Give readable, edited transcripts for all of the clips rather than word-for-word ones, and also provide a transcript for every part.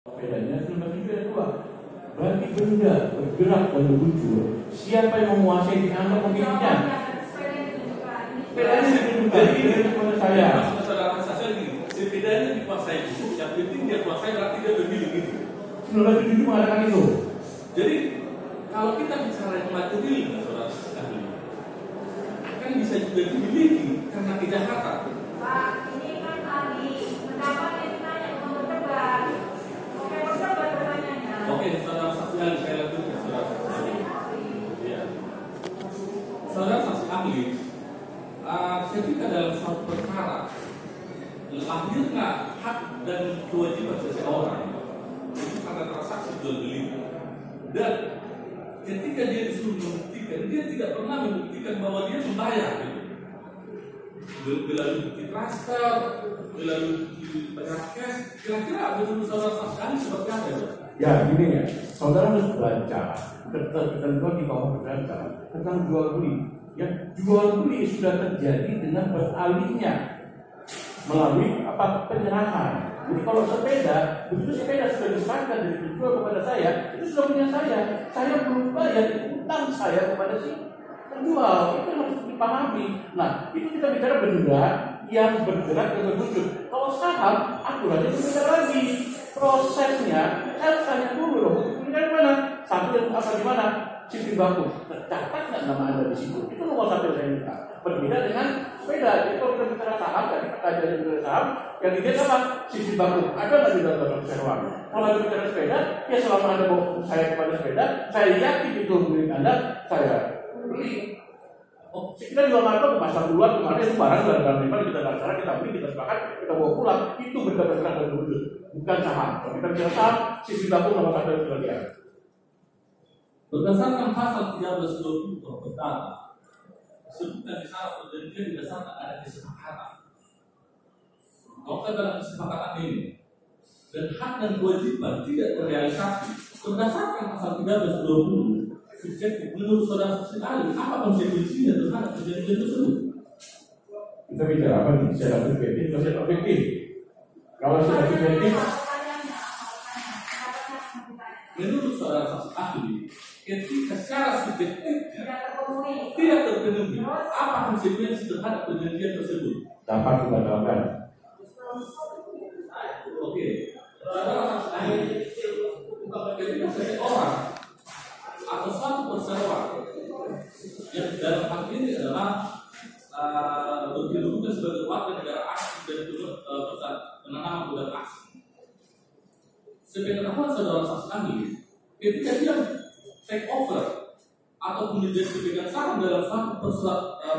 Bedanya nomor 2, bagi benda bergerak dan berluncur, siapa yang menguasai dianggap pemiliknya? Bedanya ditunjukkan kepada saya. Bedanya dikuasai itu, yang penting dia kuasai berarti dia pemilik itu. 1977 mengatakan itu. Jadi kalau kita bicara yang material, saudara sekali, kan bisa juga dimiliki karena kejahatan. Pak, ini kan tadi pendapat yang ditanya mau berdebat. Oke, berdebat pertanyaannya. Oke, saudara saksi ahli, saya lanjutkan saudara saksi ahli. Ya. Saudara saksi ahli, ketika dalam suatu perkara lahirnya hak dan kewajiban seseorang itu karena transaksi jual beli, dan ketika dia disuruh membuktikan, dia tidak pernah membuktikan bahwa dia membayar. Melalui bukti transfer, melalui bukti bayar cash, kira-kira betul saudara saksi ahli seperti apa ya? Ya, gini ya, saudara harus baca ketentuan di bawah berdasar tentang jual beli. Ya, jual beli sudah terjadi dengan beralihnya melalui penyerahan. Jadi kalau sepeda, begitu sepeda sudah diserahkan dari penjual kepada saya, itu sudah punya saya belum bayar utang saya kepada si penjual. Itu harus dipahami. Nah, itu kita bicara benda yang bergerak dan berwujud. Kalau saham, aturannya berbeda lagi. Prosesnya, saya tanya dulu loh, ini dari mana? Satu dan apa di mana? Sistem baku. Tercatat nggak nama Anda di situ? Itu nomor satu yang saya minta. Berbeda dengan sepeda. Jadi kalau kita bicara saham, tadi pertanyaan bicara saham, yang dilihat apa? Sistem baku. Ada nggak di dalam seruan? Kalau Anda bicara sepeda, ya selama Anda bawa saya kepada sepeda, saya yakin itu milik Anda, saya beli. Oh, kita jual marco ke pasar luar kemarin itu barang memang kita dasarkan, kita beli, kita sepakat, kita bawa pulang. Itu benda bergerak dan berwujud, bukan saham. Kalau kita bicara saham, sistem baku nomor satu yang sudah lihat. Berdasarkan pasal 1320 perdata, disebutkan di sana perjanjian didasarkan ada kesepakatan. Kalau dalam kesepakatan ini dan hak dan kewajiban tidak terrealisasi, berdasarkan pasal 1320 subjektif, menurut saudara saksi ahli, apa konsekuensinya terhadap perjanjian tersebut? Kita bicara apa nih? Secara subjektif atau secara objektif? Kalau secara subjektif, menurut saudara saksi ahli, ketika secara subjektif tidak terpenuhi, apa konsekuensi terhadap perjanjian tersebut? dapat dibatalkan. Oke, saudara saksi ahli, ketika seseorang atau suatu perseroan yang dalam hal ini adalah berkedudukan sebagai warga negara asing dan penanaman modal asing. Sepengetahuan saudara saksi ahli, ketika dia take over atau menjadi pemegang saham dalam suatu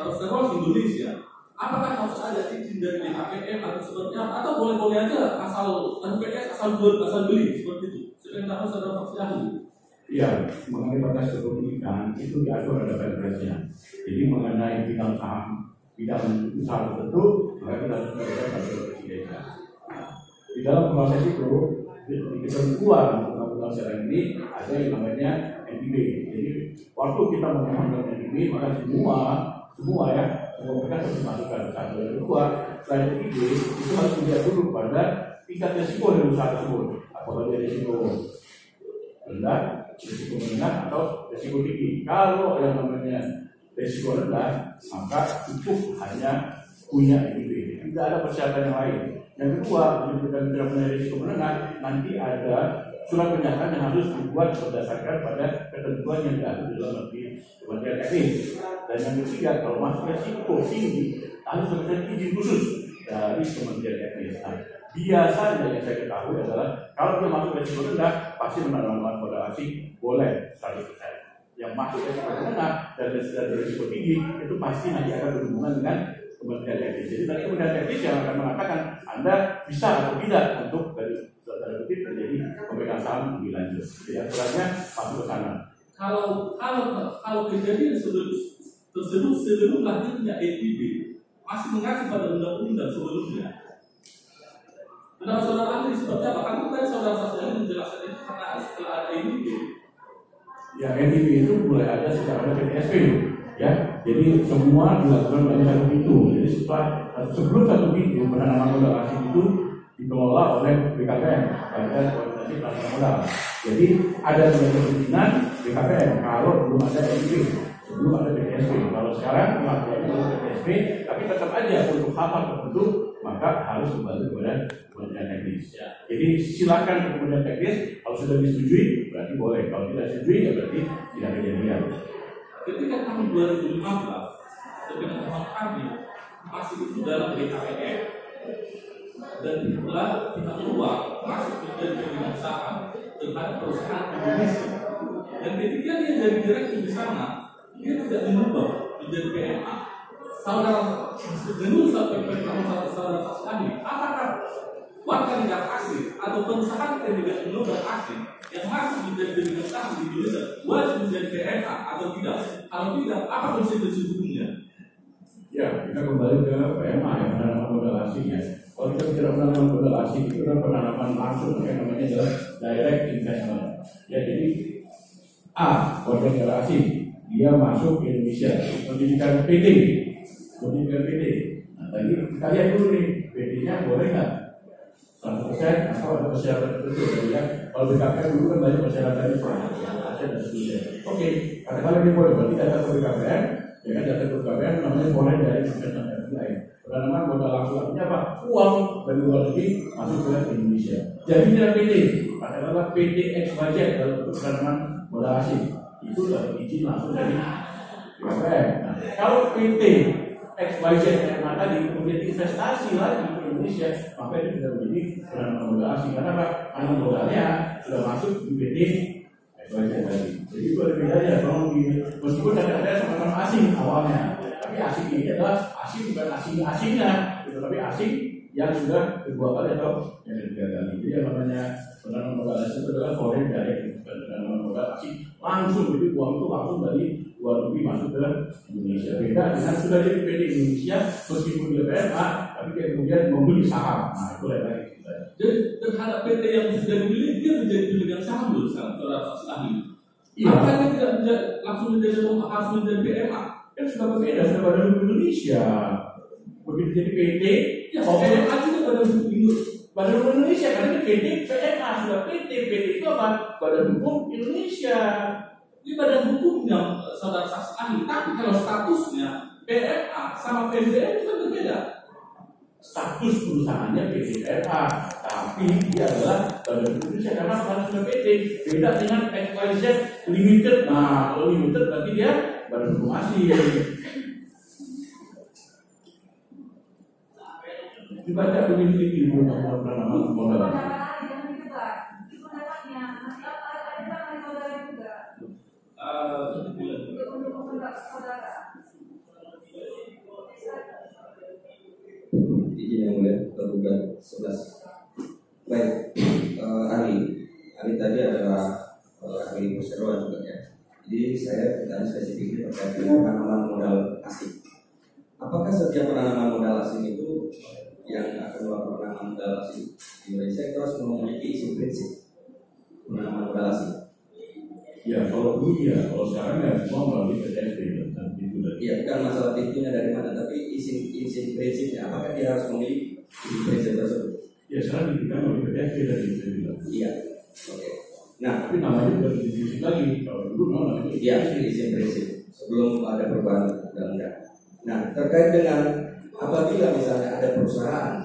perseroan Indonesia, apakah harus ada izin dari BKPM atau seperti apa? Atau boleh-boleh aja asal PPS asal beli seperti itu? Sepengetahuan saudara saksi ahli. Iya, mengenai batas kepemilikan itu diatur ada perpresnya. Jadi mengenai bidang saham, bidang usaha tertentu, maka kita harus melakukan peraturan presiden. Di dalam proses itu, di ketentuan undang-undang sekarang ini ada yang namanya NIB. Jadi waktu kita memohon NIB, maka semua mereka harus dimasukkan. Satu dan dua, selain NIB itu harus dilihat dulu pada tingkat risiko dari usaha tersebut. Apakah dia risiko rendah, risiko menengah atau risiko tinggi. Kalau yang namanya risiko rendah, maka cukup hanya punya NIB, tidak ada persyaratan yang lain. Yang kedua, kita tidak punya risiko menengah, nanti ada surat pernyataan yang harus dibuat berdasarkan pada ketentuan yang diatur di dalam Kementerian Teknis. Dan yang ketiga, kalau masuk risiko tinggi, harus ada izin khusus dari Kementerian Teknis. Nah, biasanya yang saya ketahui adalah kalau dia masuk risiko rendah, pasti menanamkan modal asing boleh 100%. Yang masuk risiko menengah dan risiko tinggi itu pasti nanti akan berhubungan dengan Kementerian Teknis. Jadi tadi Kementerian Teknis yang akan mengatakan Anda bisa atau tidak untuk dari menjadi pemegang saham lebih lanjut. Jadi aturannya masuk ke sana. Kalau kejadian tersebut sebelum lahirnya EIB masih mengacu pada undang-undang sebelumnya. Saudara ahli seperti apa? Kan tadi saudara saksi ahli menjelaskan itu karena setelah ada EIB. Ya, EIB itu mulai ada secara ada PTSP, ya. Jadi semua dilakukan pada satu pintu. Jadi sebelum satu pintu penanaman modal asing itu dikelola oleh BKPM, Badan implementasi pasar modal. Jadi ada kemungkinan BKPM kalau belum ada NIP, sebelum ada BTSP. Kalau sekarang pengakuan belum BTSP, tapi tetap aja untuk hal tertentu maka harus kembali kepada Kementerian Teknis. Jadi silakan ke Kementerian Teknis, kalau sudah disetujui berarti boleh, kalau tidak disetujui ya berarti tidak kejadian. Ketika tahun 2015 teman kami masih itu dalam BKPM dan itulah kita keluar masuk menjadi pembinaan saham terhadap perusahaan Indonesia, dan ketika dia jadi direktur di sana dia tidak mengubah menjadi PMA. Saudara saksi ahli, apakah warga negara asing atau perusahaan yang tidak mengubah asing yang masuk menjadi pembinaan saham di Indonesia wajib menjadi PMA atau tidak? Kalau tidak, apa konsekuensi hukumnya? Ya, kita kembali ke PMA yang penanaman modal asing ya. Kalau kita bicara penanaman modal asing itu kan penanaman langsung yang namanya adalah direct investment. Ya, jadi warga negara asing dia masuk ke Indonesia, pendidikan PT. Nah, tadi kita lihat dulu nih, PT-nya boleh nggak 100% atau ada persyaratan tertentu ya. Kalau BKPM dulu kan banyak persyaratannya, dan seterusnya. Oke, katakanlah dia boleh, berarti data ke BKPM. Ya kan data BKPM namanya boleh dari investasi lain. Penanaman modal langsung artinya apa? Uang dari luar negeri masuk ke Indonesia. Jadi tidak PT, katakanlah PT XYZ dalam bentuk penanaman modal asing itu dari izin langsung dari BKPM. Nah, kalau PT XYZ yang tadi kemudian investasi lagi ke Indonesia, maka itu tidak menjadi penanaman modal asing. Karena apa? Karena modalnya sudah masuk di PT XYZ tadi. Jadi itu ada bedanya. Meskipun ada sama-sama asing awalnya, tapi asing ini adalah asing bukan asing-asingnya, tapi asing yang sudah kedua kali atau yang ketiga kali. Jadi yang namanya penanaman modal asing itu adalah foreign direct investment, penanaman modal asing langsung, jadi uang itu langsung dari luar negeri masuk ke Indonesia. Beda dengan sudah jadi PT Indonesia meskipun dia PMA, tapi dia kemudian membeli saham. Nah itu lain lagi. Jadi terhadap PT yang sudah dibeli dia menjadi pemegang saham dulu sekarang, saudara saksi ahli. Apakah dia tidak langsung menjadi harus menjadi PMA? Kan sudah berbeda, sudah badan hukum Indonesia. Begitu jadi PT, Ya, PMA juga badan hukum badan hukum Indonesia, karena PT PMA sudah PT itu apa? Badan hukum Indonesia. Ini badan hukumnya saudara saksi ahli, tapi kalau statusnya PMA sama PMBM itu kan berbeda. Status perusahaannya PT PMA, tapi dia adalah badan hukum Indonesia karena harus sudah PT. Beda dengan XYZ Limited. Nah, kalau Limited berarti dia badan hukum asing. Dibaca begini penanaman modal. Izin yang mulia, tergugat 11. Baik, ahli tadi adalah ahli perseroan juga ya. Jadi saya bertanya spesifik terkait dengan penanaman modal asing. Apakah setiap penanaman modal asing itu yang akan melakukan penanaman modal asing di Indonesia itu harus memiliki isi prinsip penanaman modal asing? Ya, kalau dulu ya, kalau sekarang ya semua melalui PTSP dan itu dari. Iya, bukan masalah pintunya dari mana, tapi isi prinsipnya. Apakah dia harus memiliki isi prinsip tersebut? Ya, sekarang diberikan oleh PTSP dari itu. Iya, oke. Nah, tapi namanya sudah didefinisi lagi. Kalau dulu namanya iya, isi prinsip sebelum ada perubahan undang-undang. Nah, terkait dengan apabila misalnya ada perusahaan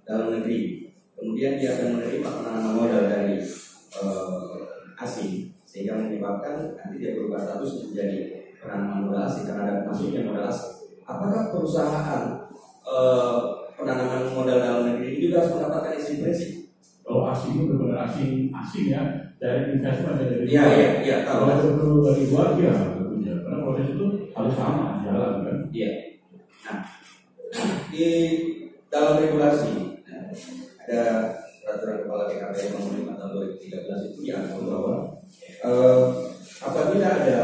dalam negeri, kemudian dia akan menerima penanaman modal dari asing, sehingga menyebabkan nanti dia berubah status menjadi penanaman modal asing karena ada masuknya modal asing. Apakah perusahaan penanaman modal dalam negeri ini juga harus mendapatkan isi prinsip? Kalau asing itu benar-benar asing ya, dari investment dari Iya. Kalau itu dari luar ya tentunya, karena proses itu harus sama jalan kan. Iya. Nah, di dalam regulasi ada peraturan kepala BKPM nomor 5 tahun 2013 itu diatur bahwa apabila ada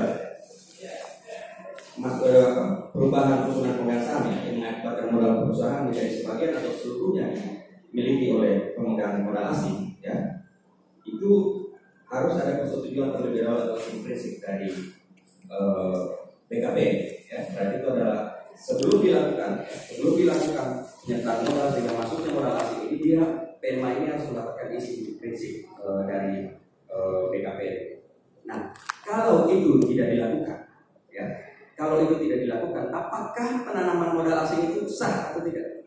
perubahan susunan pemegang saham yang mengakibatkan modal perusahaan menjadi sebagian atau seluruhnya dimiliki oleh pemegang modal asing, ya, itu harus ada persetujuan terlebih dahulu atau prinsip dari BKPM. Ya, berarti itu adalah sebelum dilakukan penyertaan modal sehingga masuknya modal asing ini dia PMA ini harus mendapatkan isi prinsip dari BKPM. Nah, kalau itu tidak dilakukan, ya, kalau itu tidak dilakukan, apakah penanaman modal asing itu sah atau tidak?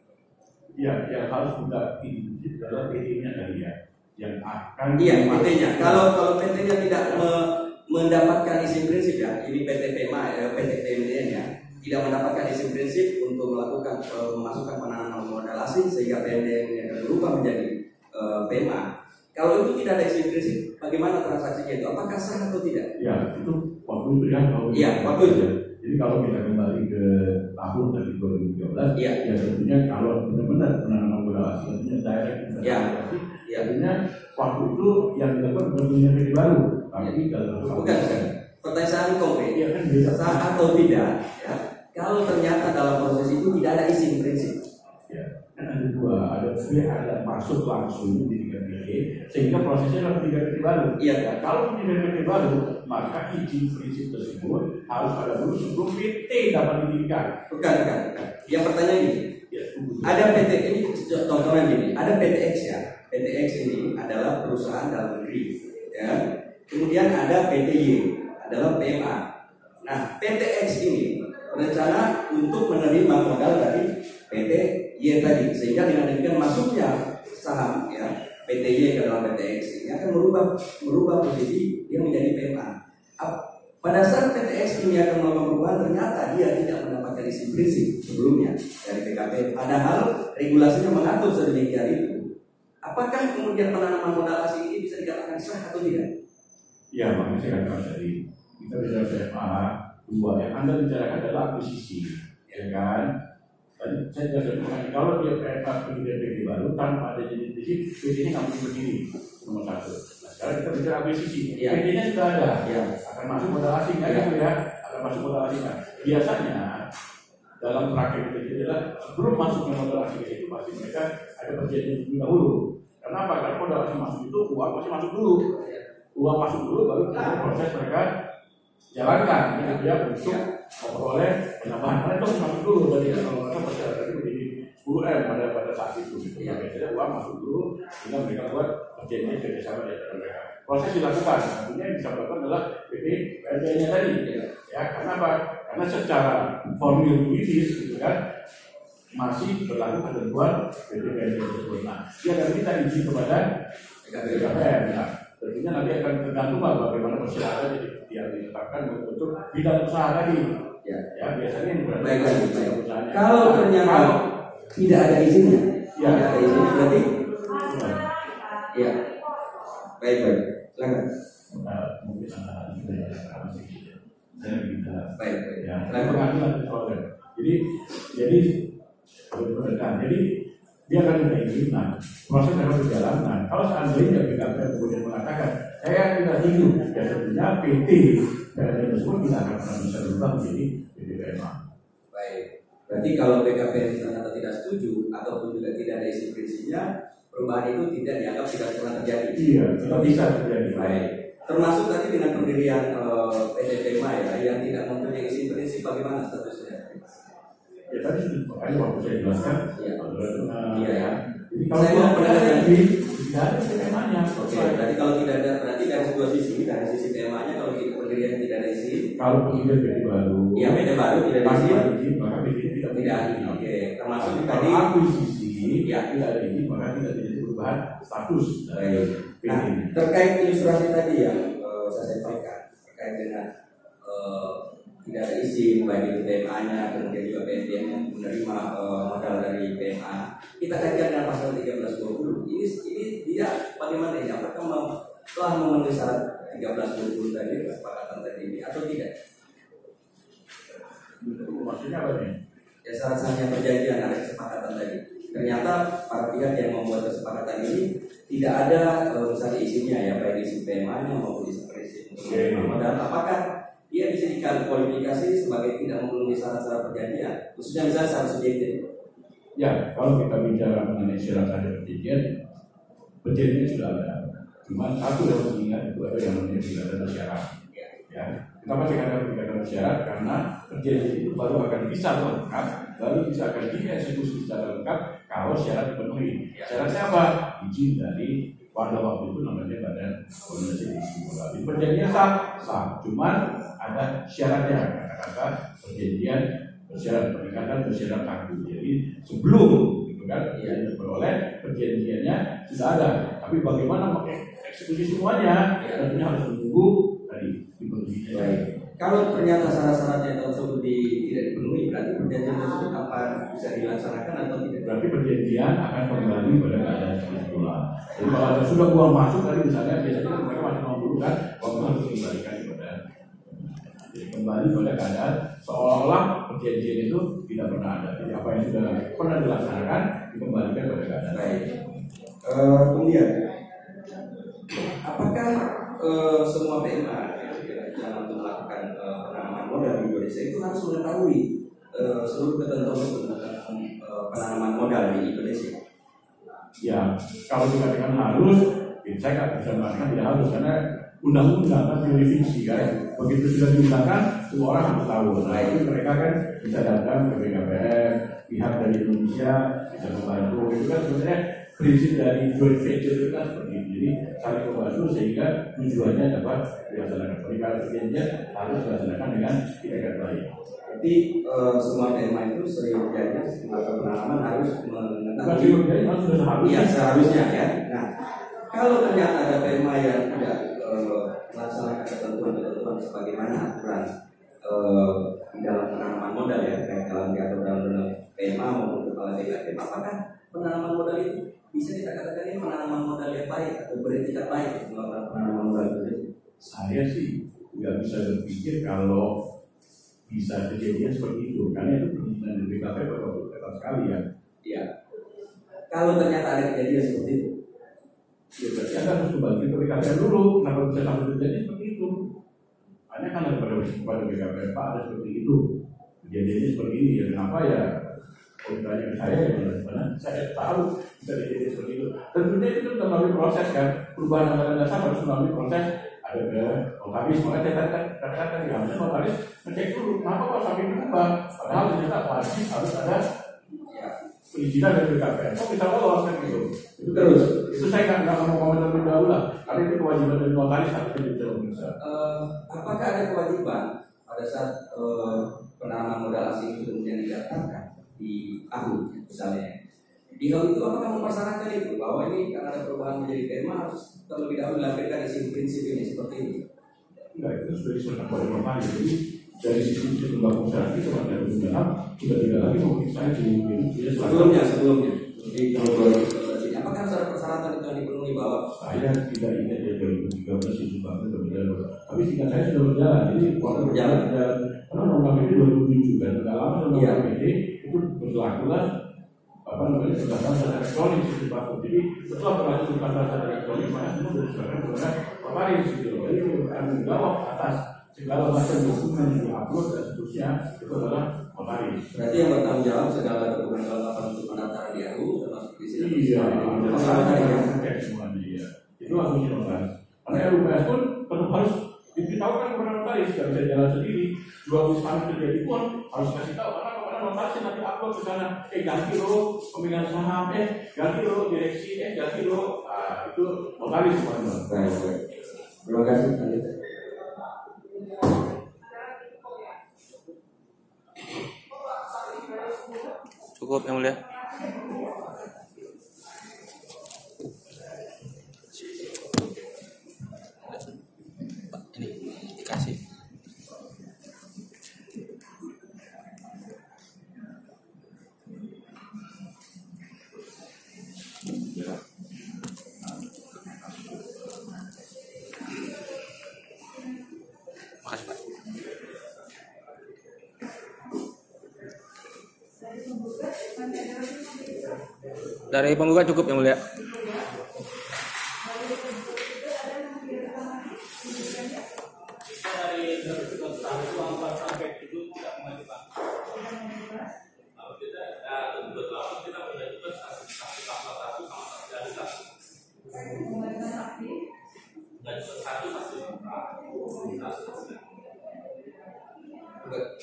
Ya, yang harus kita ikuti adalah PT-nya tadi ya, yang akan PT-nya. Kalau PT-nya tidak mendapatkan izin prinsip ya, ini PT PMA, PT PMDN ya, tidak mendapatkan izin prinsip untuk melakukan memasukkan penanaman modal asing sehingga PMDN akan berubah menjadi PMA. Kalau itu tidak ada izin prinsip, bagaimana transaksinya itu? Apakah sah atau tidak? Ya, itu waktu itu ya. Iya, waktu itu. Jadi kalau kita kembali ke tahun dari 2013, ya tentunya kalau benar-benar penanaman modal asing, artinya direct investasi, artinya waktu itu yang dilakukan bukan punya PT baru, tapi bukan. Pertanyaan konkret, ya kan bisa sah atau tidak? Ya, kalau ternyata dalam proses itu tidak ada izin prinsip. Ya, kan ada dua, ada masuk langsung di tiga PT, sehingga prosesnya adalah tiga PT baru. Iya. Ya, kalau tiga PT baru, maka izin prinsip tersebut harus ada dulu sebelum PT dapat didirikan. Bukan. Yang pertanyaan ini, ada PT ini contohnya gini, ada PTX ya. PTX ini adalah perusahaan dalam negeri, ya. Kemudian ada PTY, adalah PMA. Nah, PTX ini berencana untuk menerima modal dari PTY tadi, sehingga dengan demikian masuknya saham ya PTY ke dalam PTX ini akan merubah posisi dia menjadi PMA. Pada saat PTX ini akan melakukan perubahan, ternyata dia tidak mendapatkan izin prinsip sebelumnya dari PKP. Padahal regulasinya mengatur sedemikian itu. Apakah kemudian penanaman modal asing ini bisa dikatakan sah atau tidak? Ya, makanya saya katakan tadi kita bicara PMA dua yang Anda bicarakan adalah akuisisi, ya kan? Tadi saya jelaskan kalau dia PMA kemudian PT baru tanpa ada izin prinsip, PT-nya nggak mungkin berdiri nomor satu. Nah, sekarang kita bicara akuisisi, PT-nya sudah ada, ya akan masuk modal asing kan gitu ya, akan masuk modal asing kan. Biasanya dalam praktek itu adalah sebelum masuknya modal asing itu pasti mereka ada perjanjian terlebih dahulu. Kenapa? Karena modal asing masuk itu uang pasti masuk dulu. Uang masuk dulu baru proses mereka jalankan gitu ya untuk memperoleh penambahan. Karena itu masuk dulu tadi kalau mereka persyaratan itu menjadi 10M pada saat itu gitu. Ya, biasanya uang masuk dulu sehingga mereka buat perjanjian kerjasama di antara mereka. Proses dilakukan, artinya yang bisa dilakukan adalah PT-nya tadi. Ya, karena apa? Karena secara formil juridis gitu kan masih berlaku ketentuan PT-nya tersebut. Nah, dia akan minta izin kepada BKPM. Ya. Tentunya nanti akan tergantung bagaimana persyaratan yang ditetapkan untuk bidang usaha tadi. Ya biasanya yang berarti usahanya. Kalau ternyata tidak ada izinnya, tidak ada izin berarti, ya baik. Silakan. Mungkin anda sudah masih saya bisa. Baik. Ya. Pengadilan soalnya. Jadi dia akan minta izin. Nah, proses akan berjalan. Nah, kalau seandainya BKPM kemudian mengatakan saya tidak setuju, ya tentunya PT dan tersebut tidak akan pernah bisa berubah menjadi PT PMA. Baik. Berarti kalau BKPM ternyata tidak setuju ataupun juga tidak ada isi prinsipnya, perubahan itu tidak dianggap tidak pernah terjadi. Iya, tidak bisa terjadi. Baik. Termasuk tadi dengan pendirian PT PMA ya, yang tidak mempunyai isi prinsip, bagaimana statusnya? Ya tadi makanya waktu saya jelaskan. Iya. Jadi kalau saya tidak ada PMA-nya. Oke. Berarti kalau tidak ada, berarti dari dua sisi, dari sisi PMA-nya kalau pendirian tidak ada isi. Kalau pendirian PT baru. Iya, PT baru tidak ada isi. Maka PT tidak ada. Oke. Termasuk tadi akuisisi ya tidak ada izin maka tidak terjadi perubahan status. Nah, terkait ilustrasi tadi yang saya sampaikan terkait dengan tidak ada izin baik itu PMA-nya kemudian juga PMDN yang menerima modal dari PMA, kita kaitkan dengan pasal 1320. Ini dia bagaimana ini? Apakah telah memenuhi syarat 1320 tadi kesepakatan tadi ini atau tidak? Maksudnya apa nih? Ya syarat-syaratnya perjanjian ada kesepakatan tadi. Ternyata para pihak yang membuat kesepakatan ini tidak ada misalnya izinnya ya baik izin PMA-nya maupun izin prinsip untuk menerima modal. Apakah dia bisa dikualifikasi sebagai tidak memenuhi syarat-syarat perjanjian, khususnya misalnya syarat subjektif? Ya, kalau kita bicara mengenai syarat-syarat perjanjian sudah ada. Cuma satu yang harus diingat itu ada yang namanya tidak ada syarat. Ya, kita masih katakan perikatan bersyarat karena perjanjian itu baru akan bisa lengkap, baru bisa akan dieksekusi secara lengkap kalau syarat dipenuhi. Syaratnya apa? Izin dari pada waktu itu namanya Badan Koordinasi Industri Bola. Perjanjian sah, cuman ada syaratnya, kata-kata perjanjian bersyarat perikatan bersyarat aktu. Jadi sebelum gitu kan, ya diperoleh perjanjiannya sudah ada, tapi bagaimana mengeksekusi semuanya? Ya, tentunya harus menunggu tadi dipenuhi. Kalau ternyata syarat-syaratnya tersebut tidak dipenuhi, berarti perjanjian tersebut apa bisa dilaksanakan atau tidak? Berarti perjanjian akan kembali pada keadaan semula. Jadi kalau ada sudah uang masuk tadi misalnya biasanya mereka masih mau dulu kan, uang harus dikembalikan kepada. Jadi kembali pada keadaan seolah-olah perjanjian itu tidak pernah ada. Jadi apa yang sudah pernah dilaksanakan dikembalikan pada keadaan. Baik. Kemudian, apakah semua PMA dalam melakukan penanaman modal di Indonesia itu harus mengetahui seluruh ketentuan tentang penanaman modal di Indonesia? Ya, kalau dikatakan harus, ya saya nggak bisa mengatakan tidak harus karena undang-undang kan teori fiksi kan, begitu sudah diundangkan semua orang harus tahu. Nah itu mereka kan bisa datang ke BKPM, pihak dari Indonesia bisa membantu. Itu kan sebenarnya prinsip dari joint venture itu kan seperti itu. Jadi saling membantu sehingga tujuannya dapat dilaksanakan. Kalau perjanjian harus dilaksanakan dengan tidak baik. Jadi semua tema itu seyogyanya melakukan penanaman harus mengetahui. Iya seharusnya ya. Nah kalau ternyata ada tema yang tidak melaksanakan ketentuan sebagaimana aturan di dalam penanaman modal ya, baik dalam diatur dalam PMA maupun kepala BKPM, apakah penanaman modal itu bisa kita katakan ini penanaman modal yang baik atau beretikat baik melakukan penanaman modal itu? Saya sih nggak bisa berpikir kalau bisa kejadian seperti itu, karena itu perizinan dari BKPM betul ketat sekali ya. Iya. Kalau ternyata ada kejadian seperti itu, ya berarti Anda harus kembali ke BKPM dulu. Kenapa bisa sampai terjadi seperti itu? Hanya kan ada pada BKPM Pak ada seperti itu. Kejadiannya seperti ini ya. Kenapa ya? Kalau ditanya ke saya, ya benar-benar saya tahu bisa terjadi seperti itu. Tentunya itu sudah melalui proses kan. Perubahan anggaran dasar harus melalui proses. Ada ke notaris, makanya saya katakan ya harusnya notaris ngecek dulu. Kenapa kok sampai berubah? Padahal ternyata wajib harus ada perizinan dari BKPM. Kok bisa lolos kan gitu? Itu terus. Itu saya nggak mau komentar lebih dahulu lah. Tapi itu kewajiban dari notaris harus bisa. Apakah ada kewajiban pada saat penanaman modal asing itu kemudian didaftarkan di AHU misalnya? Di hal itu apakah mempersyaratkan itu bahwa ini karena ada perubahan menjadi tema harus terlebih dahulu dilampirkan isi prinsip ini seperti ini? Enggak, itu sudah diserahkan pada notaris. Jadi dari sisi lembaga usaha itu ada undang sudah tidak lagi memeriksa sebelumnya di tahun 2019 apakah ada persyaratan itu yang dipenuhi bahwa saya tidak ingat ya 2013 itu banget berjalan, tapi sehingga saya sudah berjalan. Jadi waktu berjalan karena undang PD 2007 kan tidak lama undang PD itu berlaku lah berdasarkan secara elektronik itu Pak. Jadi setelah berlaku berdasarkan secara elektronik maka semua sudah diserahkan kepada notaris gitu. Jadi tanggung jawab atas segala macam dokumen yang diupload dan seterusnya itu adalah notaris. Berarti yang bertanggung jawab segala dokumen kelengkapan untuk pendaftaran di AHU termasuk di sini. Iya, semuanya iya. Itu harus notaris. Karena RUPS pun tetap harus diberitahukan kepada notaris, tidak bisa jalan sendiri. Jual beli saham terjadi pun harus kasih tahu karena kepada notaris nanti upload ke sana. Ganti lo pemegang saham, ganti lo direksi, ganti lo. Itu notaris teman-teman. Baik. Terima kasih. Cukup yang mulia. Ini dikasih. Makasih Pak. Dari penggugat cukup yang mulia. Satu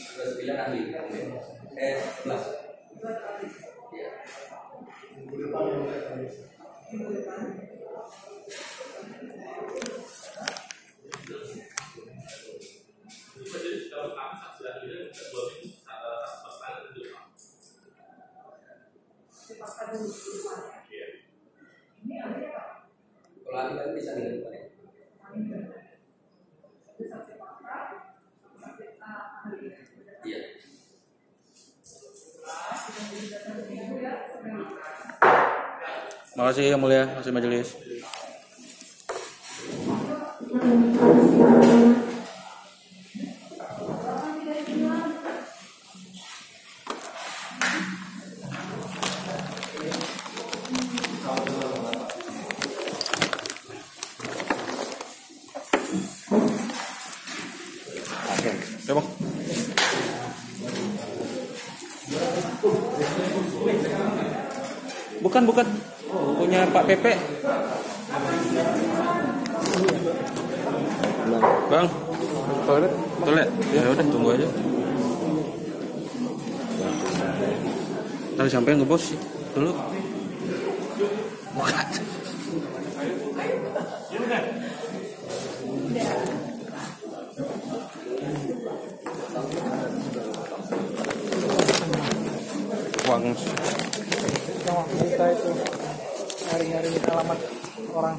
29 ahli. 11. Ya. Jadi kalau kami saksi ahlinya dua minggu pertanyaan itu Pak. Iya. Kalau ahli kan bisa dilakukan ya. Iya. Makasih yang mulia, makasih majelis. Oke, Bang. Bukan, punya Pak Pepe. Bang, toilet. Ya udah, tunggu aja. Tadi sampai ngebos dulu. Bukan. Uang kita itu nyari alamat orang